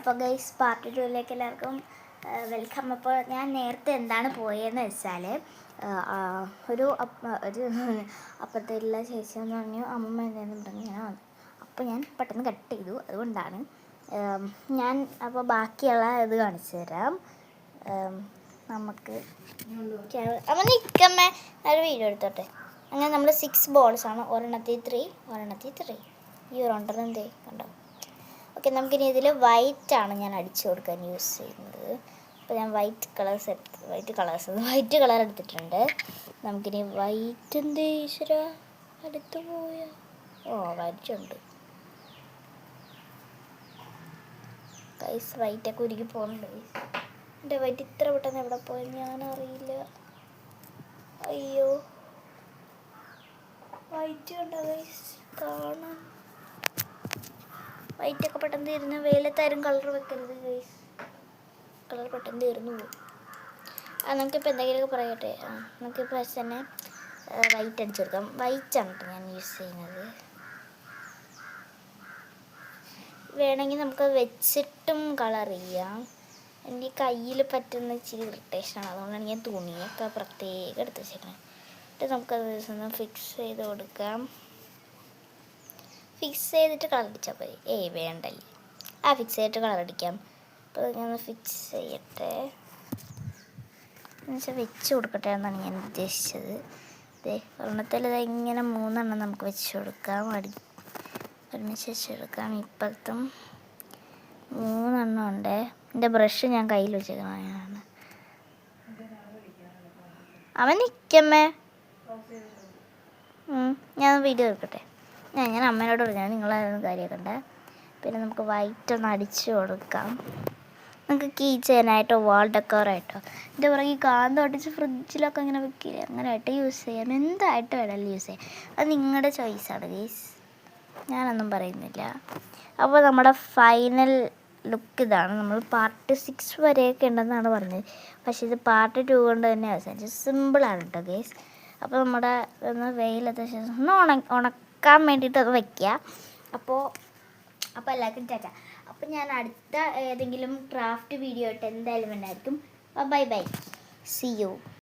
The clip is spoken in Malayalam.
അപ്പോൾ ഗൈസ് പാർട്ട് 2ലേക്ക് എല്ലാവർക്കും വെൽക്കം. അപ്പോൾ ഞാൻ നേരത്തെ എന്താണ് പോയതെന്ന് വെച്ചാൽ ഒരു അപ്പുറത്തുള്ള ചേച്ചി എന്ന് പറഞ്ഞു അമ്മമ്മ എന്താണെന്ന് പറഞ്ഞു ഞാൻ വന്നു. അപ്പോൾ ഞാൻ പെട്ടെന്ന് കട്ട് ചെയ്തു, അതുകൊണ്ടാണ് ഞാൻ. അപ്പോൾ ബാക്കിയുള്ള ഇത് കാണിച്ചു തരാം. നമുക്ക് അമ്മ നിൽക്കമ്മേ ഒരു വീഡിയോ എടുത്തോട്ടെ. അങ്ങനെ നമ്മൾ 6 ബോൾസാണ്, ഒരെണ്ണത്തിൽ 3 ഈ ഒരെണ്ണം എന്തേ കണ്ടോ. ഓക്കെ, നമുക്കിനി ഇതിൽ വൈറ്റാണ് ഞാൻ അടിച്ചു കൊടുക്കാൻ യൂസ് ചെയ്യുന്നത്. അപ്പോൾ ഞാൻ വൈറ്റ് കളർ എടുത്തിട്ടുണ്ട്. നമുക്കിനി വൈറ്റ് എന്തേ ഈശ്വര അടുത്ത് പോയ വൈറ്റ് ഉണ്ട് ഗൈസ്. വൈറ്റൊക്കെ ഉരുകി പോകുന്നുണ്ട് ഗൈസ്. എൻ്റെ വൈറ്റ് ഇത്ര പെട്ടെന്ന് എവിടെ പോയി ഞാനറിയില്ല. അയ്യോ, വൈറ്റ് ഉണ്ടോ ഗൈസ്? കാണാം. വൈറ്റൊക്കെ പെട്ടെന്ന് തീരുന്ന, വെയിലത്താരും കളർ വെക്കരുത് ഗൈസ്, കളർ പെട്ടെന്ന് തീർന്നു പോകും. നമുക്കിപ്പോൾ എന്തെങ്കിലുമൊക്കെ പറയട്ടെ. നമുക്കിപ്പോൾ തന്നെ വൈറ്റ് അടിച്ചു കൊടുക്കാം. വൈറ്റാണ് കേട്ടോ ഞാൻ യൂസ് ചെയ്യുന്നത്. വേണമെങ്കിൽ നമുക്ക് വെച്ചിട്ടും കളർ ചെയ്യാം. എനിക്ക് കയ്യിൽ പറ്റുന്ന ഇച്ചിരി ഇറിറ്റേഷനാണ്, അതുകൊണ്ടാണ് ഞാൻ തുണിയൊക്കെ പ്രത്യേകം എടുത്ത് വെച്ചേക്കുന്നത്. എന്നിട്ട് നമുക്കത് ദിവസം ഫിക്സ് ചെയ്ത് കൊടുക്കാം. ഫിക്സ് ചെയ്തിട്ട് കളർ അടിച്ചാൽ പോയി. വേണ്ടല്ലേ, ഫിക്സ് ചെയ്തിട്ട് കളർ അടിക്കാം. അപ്പോൾ ഞാൻ ഫിക്സ് ചെയ്യട്ടെ എന്നുവെച്ചാൽ വെച്ച് കൊടുക്കട്ടെ എന്നാണ് ഞാൻ ഉദ്ദേശിച്ചത്. ഒരെണ്ണത്തിൽ ഇങ്ങനെ 3 എണ്ണം നമുക്ക് വെച്ച് കൊടുക്കാം. ഒരുമിച്ച് വെച്ച് കൊടുക്കാം. ഇപ്പോഴത്തും 3 എണ്ണം ഉണ്ട്. എൻ്റെ ബ്രഷ് ഞാൻ കയ്യിൽ വെച്ചേക്കുന്നതാണ്. അവൻ നിൽക്കമ്മേ, ഞാൻ വീഡിയോ എടുക്കട്ടെ. ഞാൻ അമ്മേനോട് പറഞ്ഞാൽ നിങ്ങളായിരുന്നു കാര്യമൊക്കെ. പിന്നെ നമുക്ക് വൈറ്റ് ഒന്ന് അടിച്ച് കൊടുക്കാം. നമുക്ക് കീ ചെയിനായിട്ടോ വാൾ ഡെക്കോറായിട്ടോ എൻ്റെ പുറകെ കാന്തം ഒട്ടിച്ച് ഫ്രിഡ്ജിലൊക്കെ ഇങ്ങനെ വെക്കില്ലേ, അങ്ങനെയായിട്ട് യൂസ് ചെയ്യാം. എന്തായിട്ട് വേണമെങ്കിലും യൂസ് ചെയ്യാം. അത് നിങ്ങളുടെ ചോയ്സാണ് ഗീസ്, ഞാനൊന്നും പറയുന്നില്ല. അപ്പോൾ നമ്മുടെ ഫൈനൽ ലുക്ക് ഇതാണ്. നമ്മൾ പാർട്ട് 6 വരെയൊക്കെ ഉണ്ടെന്നാണ് പറഞ്ഞത്, പക്ഷേ ഇത് പാർട്ട് 2 കൊണ്ട് തന്നെ അവസാനിച്ചു. സിമ്പിളാണ് കേട്ടോ ഗീസ്. അപ്പോൾ നമ്മുടെ വെയിലത്തെ ശേഷം ഉണക്കാൻ വേണ്ടിയിട്ട് അത് വയ്ക്കുക. അപ്പോൾ എല്ലാവർക്കും ടാറ്റ. അപ്പോൾ ഞാൻ അടുത്ത ഏതെങ്കിലും ക്രാഫ്റ്റ് വീഡിയോ ആയിട്ട് എന്തായാലും ഉണ്ടായിരിക്കും. Bye bye, see U.